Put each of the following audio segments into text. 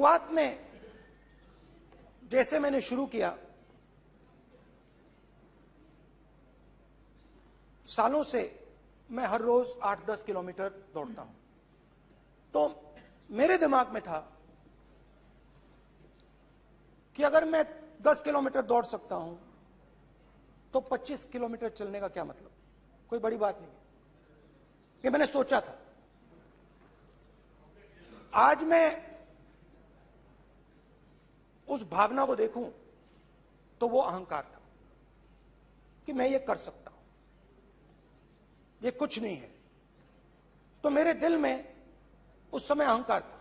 शुरुआत में जैसे मैंने शुरू किया, सालों से मैं हर रोज 8-10 किलोमीटर दौड़ता हूं। तो मेरे दिमाग में था कि अगर मैं 10 किलोमीटर दौड़ सकता हूं तो 25 किलोमीटर चलने का क्या मतलब, कोई बड़ी बात नहीं है। ये मैंने सोचा था। आज मैं उस भावना को देखूं तो वो अहंकार था कि मैं ये कर सकता हूं, ये कुछ नहीं है। तो मेरे दिल में उस समय अहंकार था।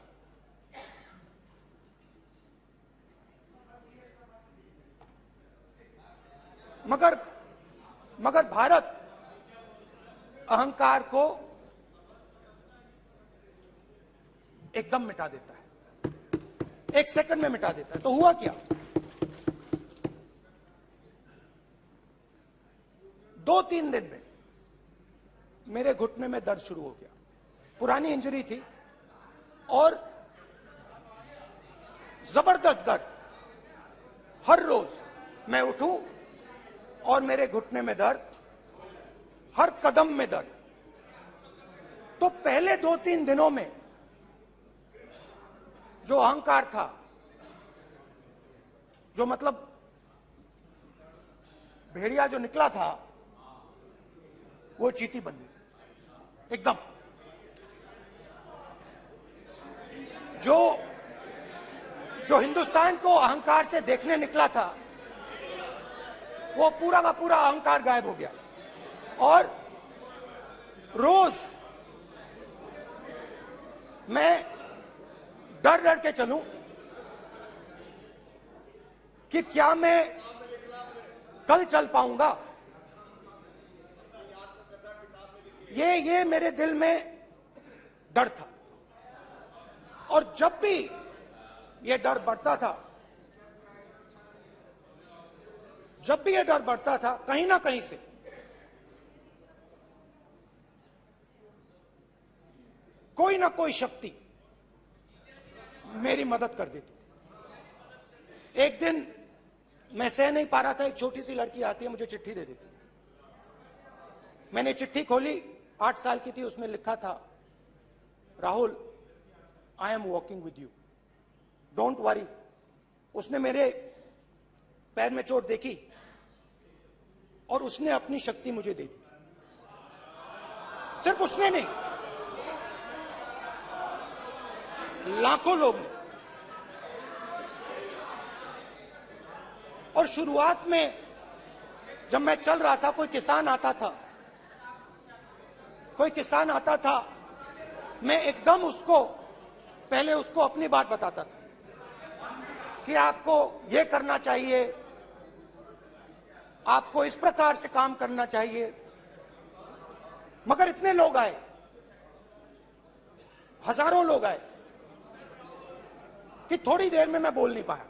मगर भारत अहंकार को एकदम मिटा देता है, 1 सेकंड में मिटा देता है। तो हुआ क्या, 2-3 दिन में मेरे घुटने में दर्द शुरू हो गया। पुरानी इंजरी थी और जबरदस्त दर्द। हर रोज मैं उठूं और मेरे घुटने में दर्द, हर कदम में दर्द। तो पहले 2-3 दिनों में जो अहंकार था, जो मतलब भेड़िया जो निकला था, वो चींटी बन गई एकदम। जो हिंदुस्तान को अहंकार से देखने निकला था, वो पूरा का पूरा अहंकार गायब हो गया। और रोज मैं डर डर के चलूं कि क्या मैं कल चल पाऊंगा। ये मेरे दिल में डर था। और जब भी ये डर बढ़ता था, कहीं ना कहीं से कोई ना कोई शक्ति मेरी मदद कर देती। एक दिन मैं सह नहीं पा रहा था, एक छोटी सी लड़की आती है, मुझे चिट्ठी दे देती। मैंने चिट्ठी खोली, 8 साल की थी, उसमें लिखा था, Rahul, I am walking with you, don't worry. उसने मेरे पैर में चोट देखी और उसने अपनी शक्ति मुझे दे दी। सिर्फ उसने नहीं, लाखों लोग ने। और शुरुआत में जब मैं चल रहा था, कोई किसान आता था, मैं एकदम पहले उसको अपनी बात बताता था कि आपको ये करना चाहिए, आपको इस प्रकार से काम करना चाहिए। मगर इतने लोग आए, हजारों लोग आए, कि थोड़ी देर में मैं बोल नहीं पाया।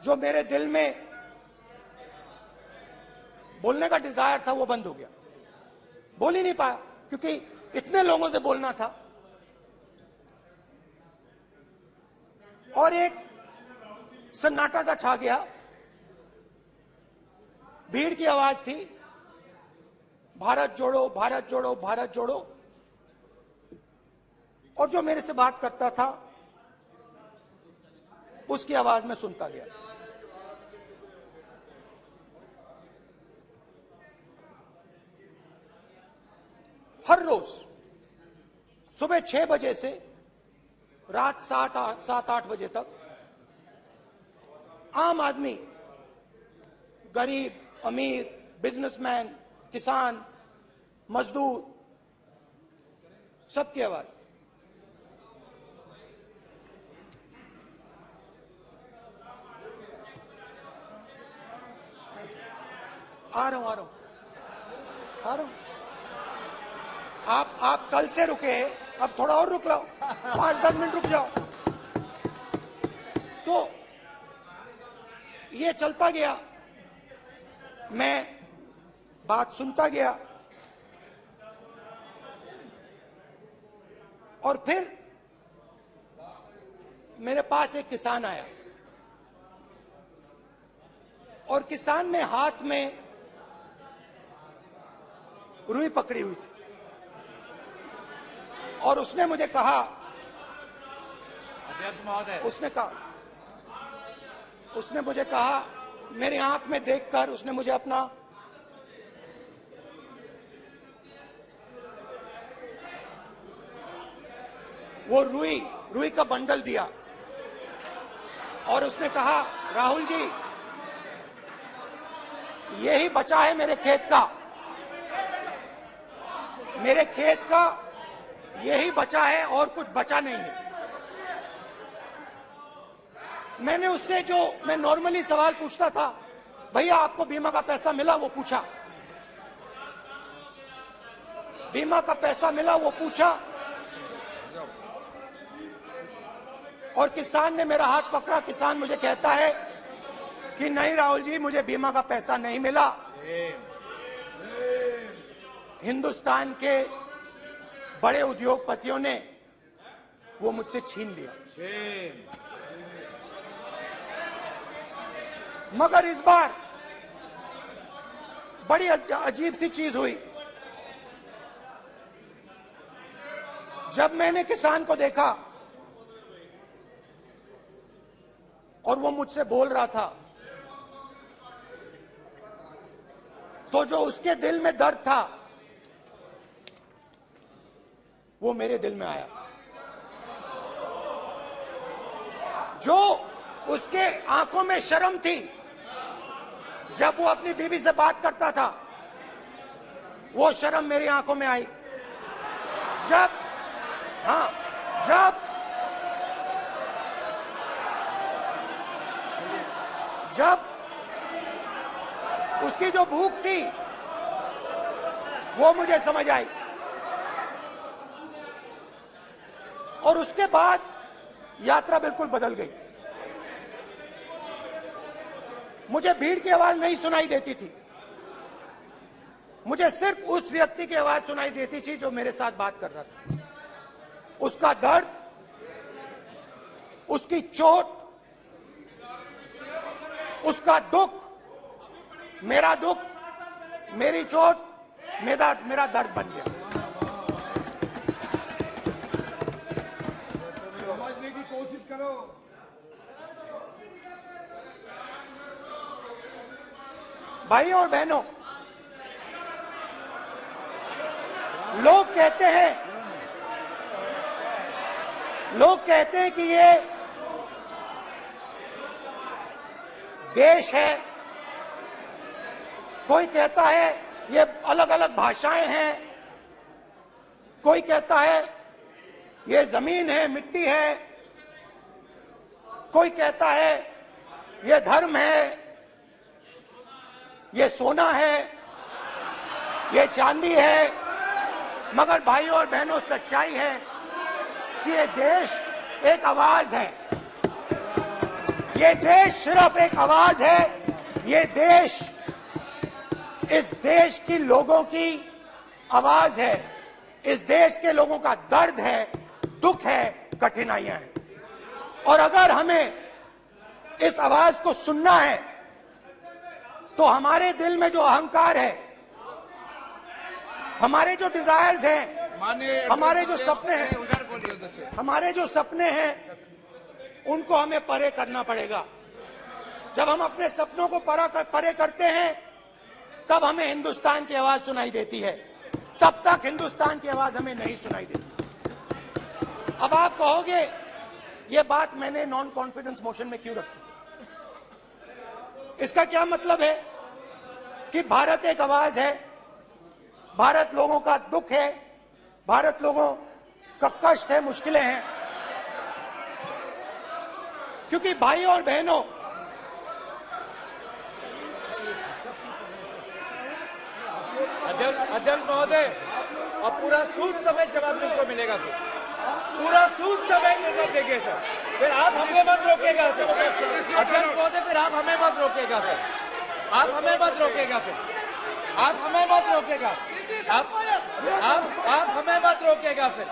जो मेरे दिल में बोलने का डिजायर था, वो बंद हो गया। बोल ही नहीं पाया क्योंकि इतने लोगों से बोलना था। और एक सन्नाटा सा छा गया। भीड़ की आवाज थी, भारत जोड़ो, भारत जोड़ो, भारत जोड़ो। और जो मेरे से बात करता था, उसकी आवाज में सुनता गया। हर रोज सुबह 6 बजे से रात 7-8 बजे तक आम आदमी, गरीब, अमीर, बिजनेसमैन, किसान, मजदूर, सबकी आवाज। आ रहा हूं। आप कल से रुके, अब थोड़ा और रुक लो, 5-10 मिनट रुक जाओ। तो ये चलता गया, मैं बात सुनता गया। और फिर मेरे पास एक किसान आया और किसान ने हाथ में रुई पकड़ी हुई थी और उसने मुझे कहा, अध्यक्ष महोदय, उसने मुझे कहा, मेरी आंख में देखकर उसने मुझे अपना वो रुई का बंडल दिया और उसने कहा, राहुल जी, यही बचा है मेरे खेत का यही बचा है और कुछ बचा नहीं है। मैंने उससे जो मैं नॉर्मली सवाल पूछता था, भैया आपको बीमा का पैसा मिला, वो पूछा, बीमा का पैसा मिला, वो पूछा, और किसान ने मेरा हाथ पकड़ा। किसान मुझे कहता है कि नहीं राहुल जी, मुझे बीमा का पैसा नहीं मिला, हिंदुस्तान के बड़े उद्योगपतियों ने वो मुझसे छीन लिया। मगर इस बार बड़ी अजीब सी चीज हुई। जब मैंने किसान को देखा और वो मुझसे बोल रहा था, तो जो उसके दिल में दर्द था वो मेरे दिल में आया। जो उसके आंखों में शर्म थी जब वो अपनी बीवी से बात करता था, वो शर्म मेरी आंखों में आई। जब उसकी जो भूख थी वो मुझे समझ आई। और उसके बाद यात्रा बिल्कुल बदल गई। मुझे भीड़ की आवाज नहीं सुनाई देती थी, मुझे सिर्फ उस व्यक्ति की आवाज सुनाई देती थी जो मेरे साथ बात कर रहा था। उसका दर्द, उसकी चोट, उसका दुख, मेरा दुख, मेरी चोट, मेरा दर्द बन गया। समझने की कोशिश करो। भाइयों और बहनों, लोग कहते हैं कि ये देश है, कोई कहता है ये अलग अलग भाषाएं हैं, कोई कहता है ये जमीन है, मिट्टी है, कोई कहता है ये धर्म है, ये सोना है, ये चांदी है। मगर भाइयों और बहनों, सच्चाई है कि ये देश एक आवाज है। ये देश सिर्फ एक आवाज है। ये देश, इस देश की लोगों की आवाज है। इस देश के लोगों का दर्द है, दुख है, कठिनाइयां हैं। और अगर हमें इस आवाज को सुनना है तो हमारे दिल में जो अहंकार है, हमारे जो डिजायर्स हैं, हमारे जो सपने हैं, उनको हमें परे करना पड़ेगा। जब हम अपने सपनों को परे करते हैं, तब हमें हिंदुस्तान की आवाज सुनाई देती है। तब तक हिंदुस्तान की आवाज हमें नहीं सुनाई देती। अब आप कहोगे ये बात मैंने नॉन कॉन्फिडेंस मोशन में क्यों रखी? इसका क्या मतलब है कि भारत एक आवाज है, भारत लोगों का दुख है, भारत लोगों का कष्ट है, मुश्किलें हैं। क्योंकि भाइयों और बहनों, अध्यक्ष महोदय, अब पूरा सूद समय जवाब तुमको मिलेगा, फिर पूरा सूद समय जवाब देंगे सर। फिर आप हमें मत रोकेगा सर। अध्यक्ष महोदय, फिर आप हमें मत रोकेगा सर। आप हमें मत रोकेगा, फिर आप हमें मत रोकेगा, आप हमें मत रोकेगा, फिर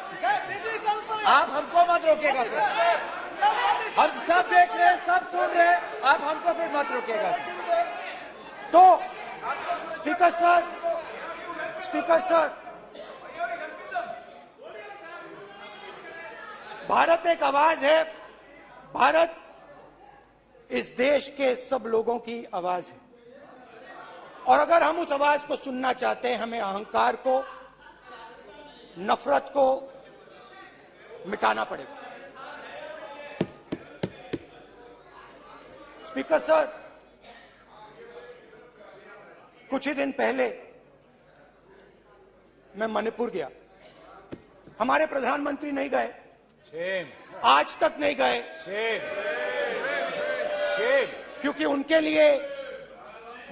आप हमको मत रोकेगा सर। हम सब देख रहे हैं, सब सुन रहे हैं, आप हमको फिर मत रोकिएगा सर। तो स्पीकर सर, भारत एक आवाज है, भारत इस देश के सब लोगों की आवाज है, और अगर हम उस आवाज को सुनना चाहते हैं, हमें अहंकार को, नफरत को मिटाना पड़ेगा। स्पीकर सर, कुछ ही दिन पहले मैं मणिपुर गया, हमारे प्रधानमंत्री नहीं गए, आज तक नहीं गए, क्योंकि उनके लिए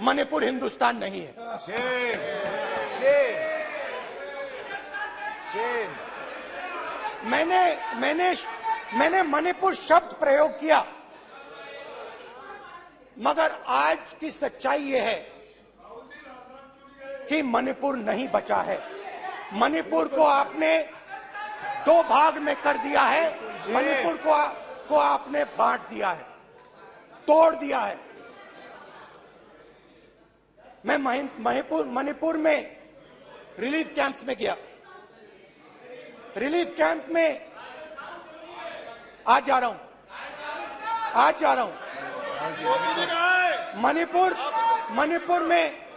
मणिपुर हिंदुस्तान नहीं है। मैंने मणिपुर शब्द प्रयोग किया, मगर आज की सच्चाई यह है कि मणिपुर नहीं बचा है। मणिपुर को आपने दो भाग में कर दिया है, मणिपुर को आपने बांट दिया है, तोड़ दिया है। मैं मणिपुर में रिलीफ कैंप्स में गया, रिलीफ कैंप में आज जा रहा हूं, मणिपुर में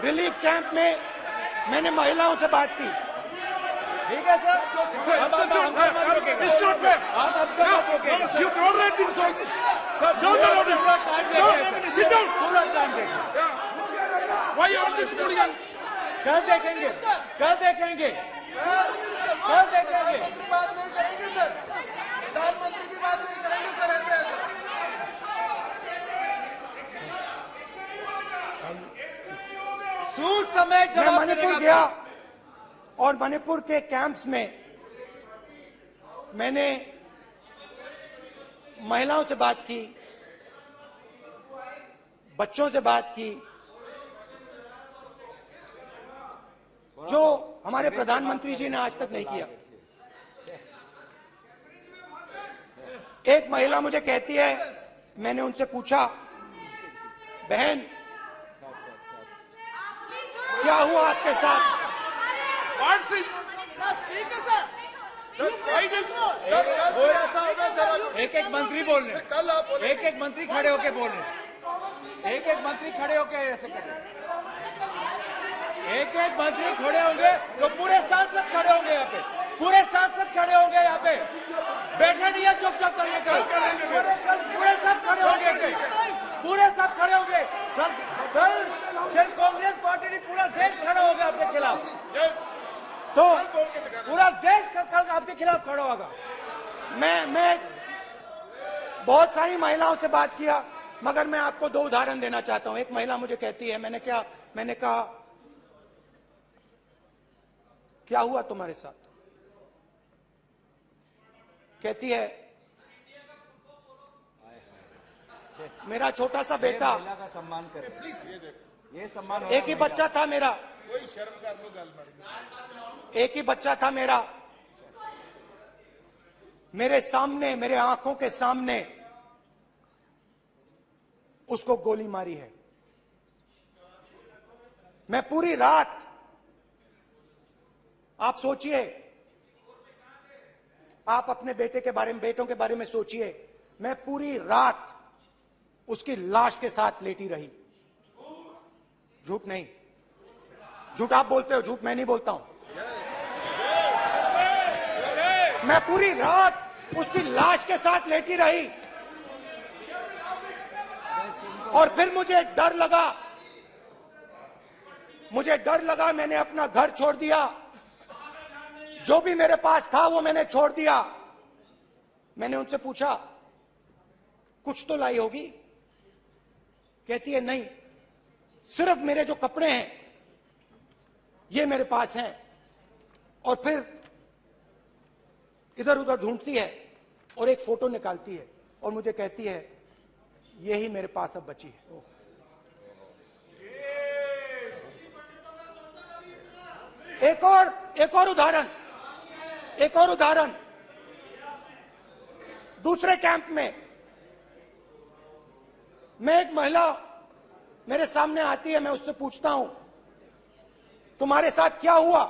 रिलीफ कैंप में मैंने महिलाओं से बात की। ठीक है सर, आप हमको मत रोकिएगा। You don't let him solve this. Sir, पूरा टाइम देखिए, sit down. पूरा टाइम देखिए। Why you are this hooligan? कल देखेंगे। बात नहीं करेंगे सर, प्रधानमंत्री की बात नहीं करेंगे सर ऐसे। सूद समय मैं जवाब मणिपुर गया और मणिपुर के कैंप्स में मैंने महिलाओं से बात की, बच्चों से बात की, जो हमारे प्रधानमंत्री जी ने आज तक नहीं किया। एक महिला मुझे कहती है, मैंने उनसे पूछा, बहन क्या हुआ आपके साथ? What's this? एक मंत्री बोल रहे हैं, कल आप बोले, एक मंत्री खड़े होके बोल रहे हैं, एक मंत्री खड़े होके ऐसे कर रहे हैं, एक मंत्री खड़े होंगे तो पूरे सांसद खड़े होंगे यहाँ पे, पूरे सांसद खड़े होंगे यहाँ पे, बैठे नहीं है चुपचाप करके पूरे सब खड़े होंगे, पूरे सब खड़े होंगे। कल कांग्रेस पार्टी ने पूरा देश खड़ा होगा आपके खिलाफ, तो पूरा देश कल आपके खिलाफ खड़ा होगा। मैं बहुत सारी महिलाओं से बात किया, मगर मैं आपको दो उदाहरण देना चाहता हूं। एक महिला मुझे कहती है, मैंने कहा क्या हुआ तुम्हारे साथ? कहती है, मेरा छोटा सा बेटा, महिला का सम्मान करें प्लीज, ये सम्मान। एक ही बच्चा था मेरा, कोई शर्म कर लो गल एक ही बच्चा था मेरा, मेरे सामने, मेरे आंखों के सामने उसको गोली मारी है। मैं पूरी रात, आप सोचिए, आप अपने बेटों के बारे में सोचिए, मैं पूरी रात उसकी लाश के साथ लेटी रही। झूठ नहीं, झूठ आप बोलते हो, झूठ मैं नहीं बोलता हूं। मैं पूरी रात उसकी लाश के साथ लेटी रही और फिर मुझे डर लगा, मैंने अपना घर छोड़ दिया, जो भी मेरे पास था वो मैंने छोड़ दिया। मैंने उनसे पूछा, कुछ तो लाई होगी? कहती है, नहीं, सिर्फ मेरे जो कपड़े हैं ये मेरे पास हैं। और फिर इधर उधर ढूंढती है और एक फोटो निकालती है और मुझे कहती है, यही मेरे पास अब बची है। एक और उदाहरण, दूसरे कैंप में मैं एक महिला मेरे सामने आती है, मैं उससे पूछता हूं तुम्हारे साथ क्या हुआ,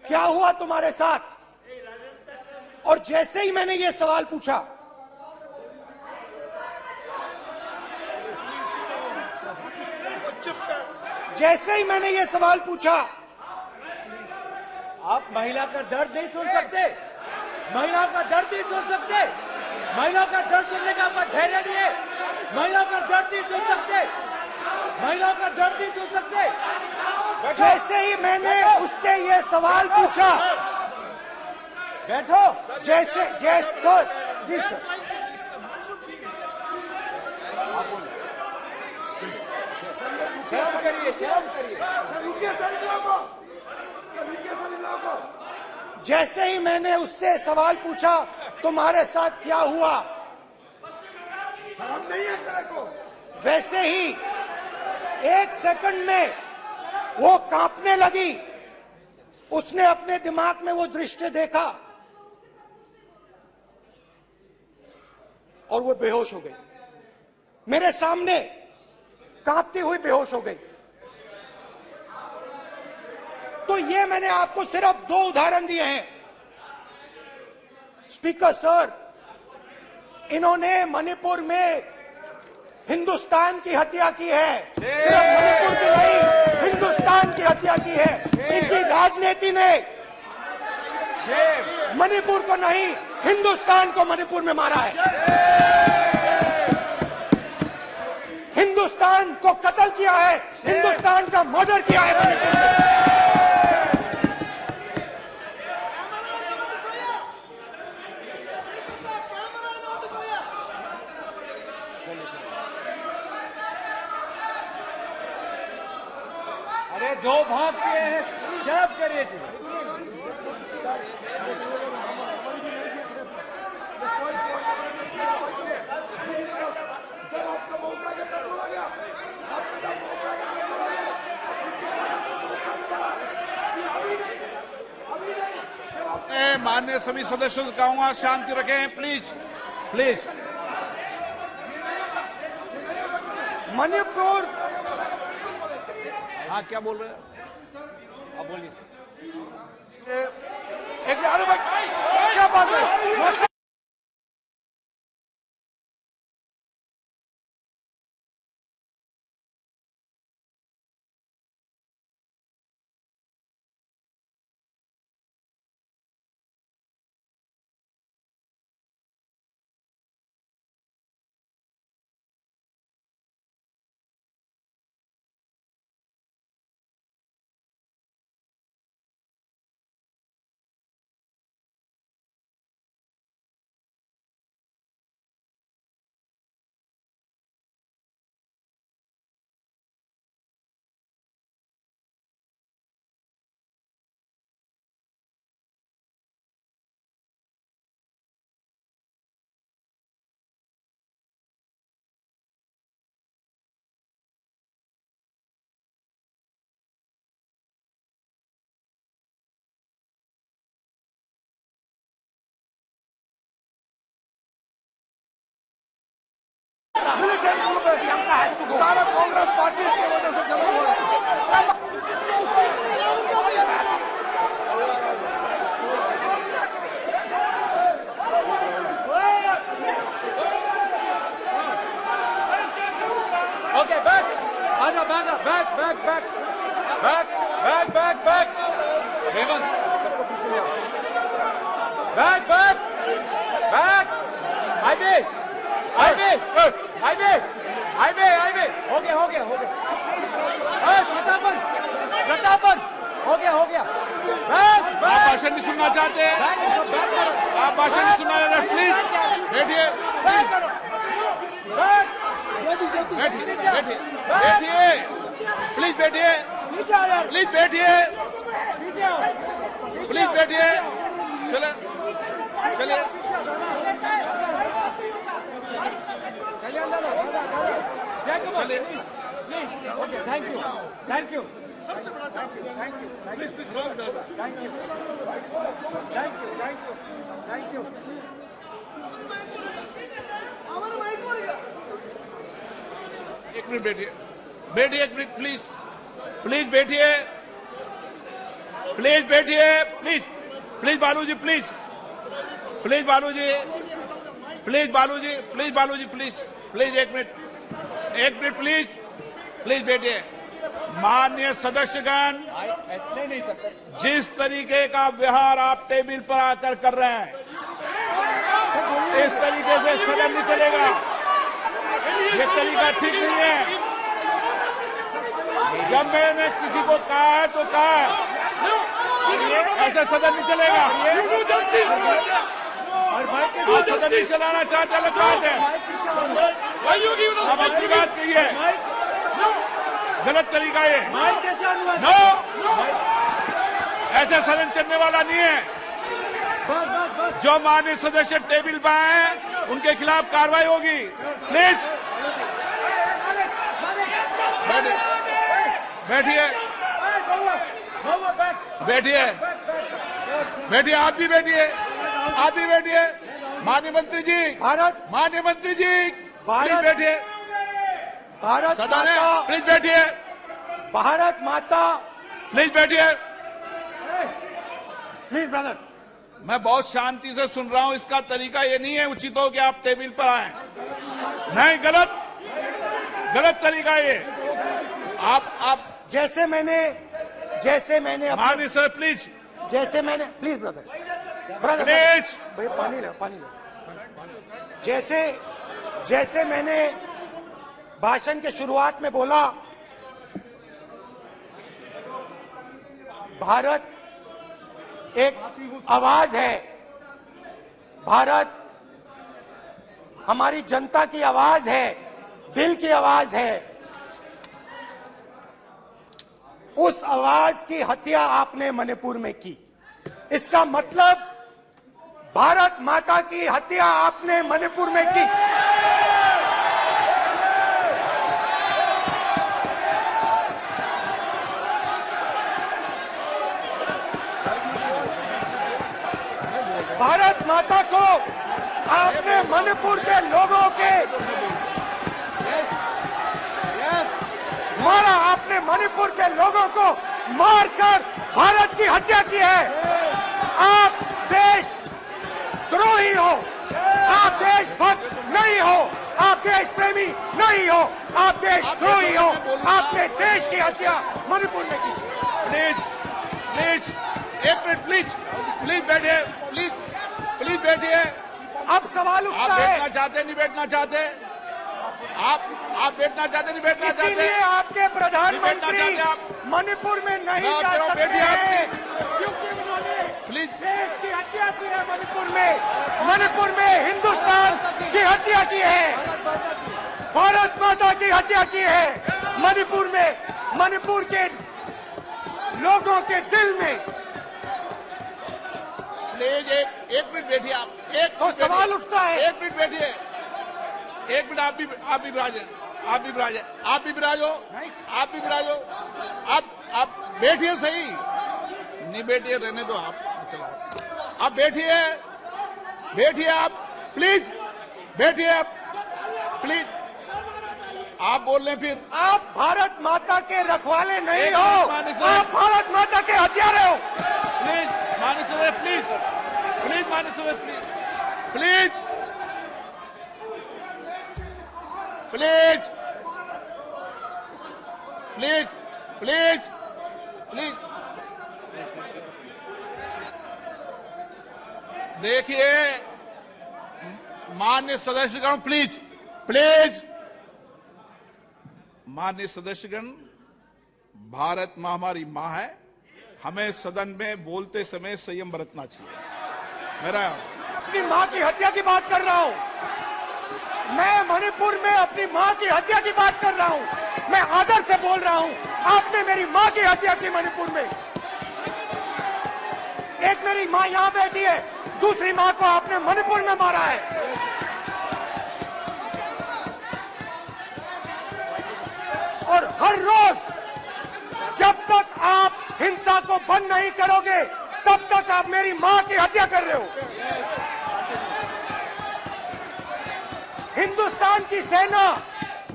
क्या हुआ तुम्हारे साथ? और जैसे ही मैंने ये सवाल पूछा, जैसे ही मैंने ये सवाल पूछा, आप महिला का दर्द नहीं सुन सकते, महिला का दर्द नहीं सुन सकते, महिला का दर्द सुनने का आपका धैर्य नहीं है, महिला का दर्द नहीं सुन सकते, महिला का दर्द नहीं सुन सकते। जैसे ही मैंने उससे ये सवाल पूछा, बैठो, जैसे सर, जी सर, शर्म करिए, शर्म करिए। जैसे ही मैंने उससे सवाल पूछा तुम्हारे साथ क्या हुआ, शर्म नहीं है तेरे को? वैसे ही एक सेकंड में वो कांपने लगी। उसने अपने दिमाग में वो दृश्य देखा और वो बेहोश हो गई, मेरे सामने कांपती हुई बेहोश हो गई। तो ये मैंने आपको सिर्फ 2 उदाहरण दिए हैं। स्पीकर सर, इन्होंने मणिपुर में हिंदुस्तान की हत्या की है, सिर्फ मणिपुर की नहीं, हिंदुस्तान की हत्या की है। इनकी राजनीति ने मणिपुर को नहीं, हिंदुस्तान को मणिपुर में मारा है, हिंदुस्तान को कत्ल किया है, हिंदुस्तान का मर्डर किया है मणिपुर में। अरे 2 भाग किए हैं, शर्म करिए जी। माननीय सभी सदस्यों को कहूंगा शांति रखें, प्लीज प्लीज। मणिपुर, हाँ क्या बोल रहे हैं? अब बोलिए। एक अरे भाई क्या बात है? सारा कांग्रेस पार्टी की वजह से जमा हुआ है। ओके, बैक, आजा, बैक, हेमंत, सबको पीछे ले आओ। बैक, हाईवे, हो गया, प्रतापन, हो गया। आप भाषण नहीं सुनना चाहते हैं? आप भाषण नहीं सुनना चाहते? प्लीज बैठिए, प्लीज बैठिए, चलिए। Okay, thank you. सबसे बड़ा थैंक यू। प्लीज एक मिनट बैठिए, बैठिए एक मिनट प्लीज, प्लीज बैठिए, प्लीज बैठिए, please please Baluji, please please Baluji, please Baluji, please Baluji, please please एक मिनट प्लीज, प्लीज बैठिए। माननीय सदस्यगण, नहीं सर, जिस तरीके का व्यवहार आप टेबल पर आकर कर रहे हैं, इस तरीके से सदन नहीं चलेगा। ये तरीका ठीक नहीं है। जब मैंने किसी को कहा है तो कहा है, ऐसा सदन नहीं चलेगा। आप सदन नहीं चलाना चाहते, अलग बात है। आप अपनी बात कहिए, गलत तरीका ये। नो, ऐसा सदन चलने वाला नहीं है। जो माननीय सदस्य टेबल पर आए उनके खिलाफ कार्रवाई होगी। प्लीज बैठिए, बैठिए, बैठिए, आप भी बैठिए, आप भी बैठिए। माननीय मंत्री जी, माननीय मंत्री जी, प्लीज बैठिए। भारत सदन है, माता, प्लीज बैठिए, भारत माता, प्लीज बैठिए। Please brother. मैं बहुत शांति से सुन रहा हूं। इसका तरीका ये नहीं है उचित हो कि आप टेबल पर आए। नहीं, गलत, गलत तरीका ये। आप जैसे मैंने माननीय सर, प्लीज जैसे मैंने, प्लीज ब्रदर, प्लीज, भैया पानी लो। जैसे मैंने भाषण के शुरुआत में बोला, भारत एक आवाज है। भारत हमारी जनता की आवाज है, दिल की आवाज है। उस आवाज की हत्या आपने मणिपुर में की। इसका मतलब भारत माता की हत्या आपने मणिपुर में की। भारत माता को आपने मणिपुर के लोगों के मारा। आपने मणिपुर के लोगों को मारकर भारत की हत्या की है। आप देश द्रोही हो, आप देशभक्त नहीं हो, आप देश प्रेमी नहीं हो, आप देशद्रोही हो। आपने देश की हत्या मणिपुर में की। प्लीज, प्लीज एक मिनट, प्लीज प्लीज बैठिए, प्लीज प्लीज बैठिए। अब सवाल आप उठता है, बैठना चाहते नहीं बैठना चाहते, आप बैठना चाहते नहीं बैठना चाहते। इसीलिए आपके बैठना प्रधानमंत्री चाहते आप। मणिपुर में नहीं मैं जा कह रहा हूं, सकते बैठिए आप, हैं, क्योंकि उन्होंने प्लीज। देश की हत्या की है। मणिपुर में हिंदुस्तान की हत्या की है, भारत माता की हत्या की है। मणिपुर के लोगों के दिल में। प्लीज एक मिनट बैठिए आप। एक तो मिनट सवाल बैठिए। उठता है, एक मिनट बैठिए, एक मिनट। आप भी विराजे, आप भी विराजे, आप भी विराजो, आप भी विराजो। आप बैठिए सही, नहीं बैठिए रहने दो आप। आप बैठिए, बैठिए आप, प्लीज बैठिए आप, प्लीज। आप बोल रहे हैं फिर। आप भारत माता के रखवाले नहीं एक हो, मिनट माननीय सर। आप भारत माता के हत्यारे हो। प्लीज माननीय सदस्य, प्लीज प्लीज माननीय सदस्य, please please please please please. देखिए माननीय सदस्यगण, प्लीज प्लीज। माननीय सदस्यगण, भारत मां हमारी मां है। हमें सदन में बोलते समय संयम बरतना चाहिए। मेरा अपनी मां की हत्या की बात कर रहा हूं। मैं मणिपुर में अपनी मां की हत्या की बात कर रहा हूं। मैं आदर से बोल रहा हूं। आपने मेरी मां की हत्या की मणिपुर में। एक मेरी मां यहां बैठी है, दूसरी मां को आपने मणिपुर में मारा है। और हर रोज जब तक आप हिंसा को बंद नहीं करोगे, तब तक आप मेरी मां की हत्या कर रहे हो। हिंदुस्तान की सेना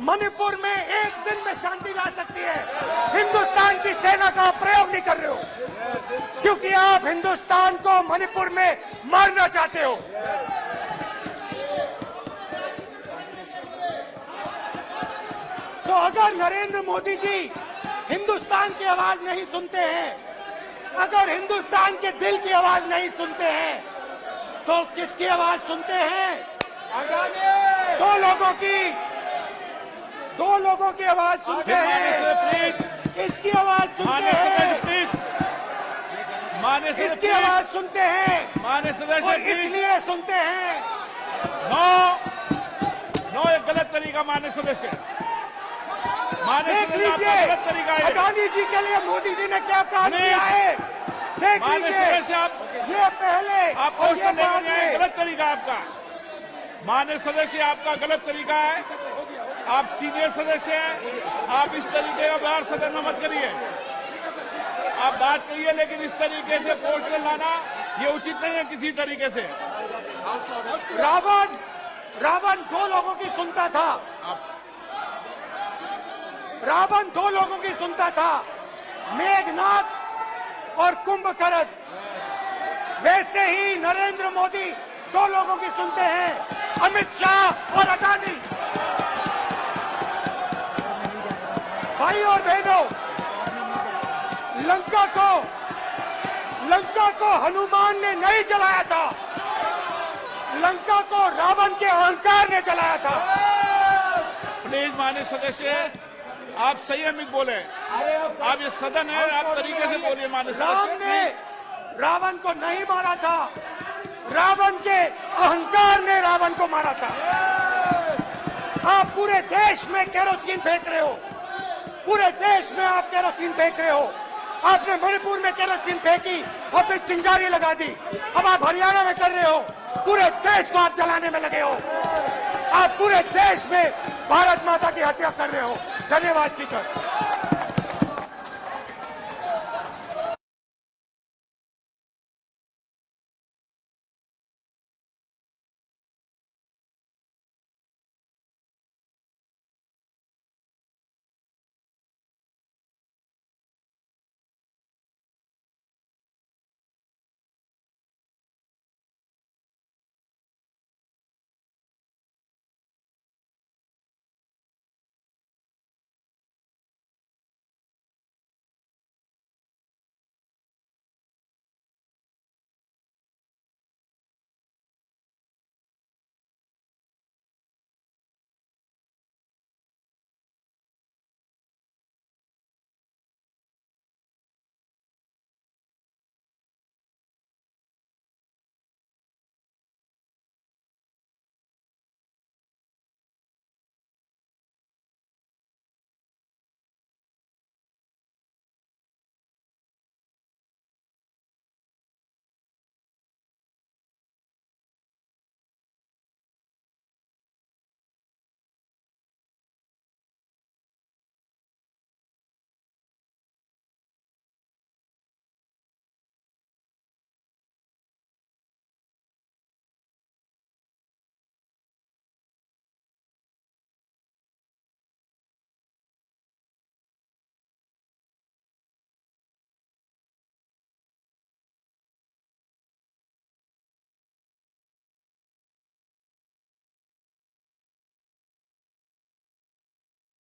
मणिपुर में एक दिन में शांति ला सकती है। हिंदुस्तान की सेना का आप प्रयोग नहीं कर रहे हो, क्योंकि आप हिंदुस्तान को मणिपुर में मारना चाहते हो। तो अगर नरेंद्र मोदी जी हिंदुस्तान की आवाज नहीं सुनते हैं, अगर हिंदुस्तान के दिल की आवाज नहीं सुनते हैं, तो किसकी आवाज सुनते हैं? दो लोगों की आवाज सुनते हैं। किसकी आवाज सुनते हैं? किसकी आवाज सुनते हैं? और इसलिए सुनते हैं। नो एक गलत तरीका मान्य सदस्य, देख लीजिए गलत तरीका है। अडानी जी के लिए मोदी जी ने क्या काम किया है। देख लीजिए, ये पहले आप और ये बाद गलत में। तरीका आपका मान्य सदस्य, आपका गलत तरीका है। आप सीनियर सदस्य हैं, आप इस तरीके का व्यवहार सदन में मत करिए। आप बात करिए, लेकिन इस तरीके से पोस्टर लाना ये उचित नहीं है किसी तरीके से। रावण दो लोगों की सुनता था। रावण दो लोगों की सुनता था, मेघनाथ और कुंभकर्ण। वैसे ही नरेंद्र मोदी दो लोगों की सुनते हैं, अमित शाह और अडानी। भाई और बहनों, लंका को हनुमान ने नहीं जलाया था, लंका को रावण के अहंकार ने जलाया था। प्लीज मान्य सदस्य, आप संयमित बोले। आप ये सदन है, आप तरीके से बोलिए मान्य राम सदस्य। ने रावण को नहीं मारा था, रावण के अहंकार ने रावण को मारा था। आप पूरे देश में केरोसिन फेंक रहे हो, पूरे देश में आप केरोसिन फेंक रहे हो। आपने मणिपुर में केरोसिन फेंकी और फिर चिंगारी लगा दी। अब आप हरियाणा में कर रहे हो, पूरे देश को आप जलाने में लगे हो। आप पूरे देश में भारत माता की हत्या कर रहे हो। धन्यवाद स्पीकर।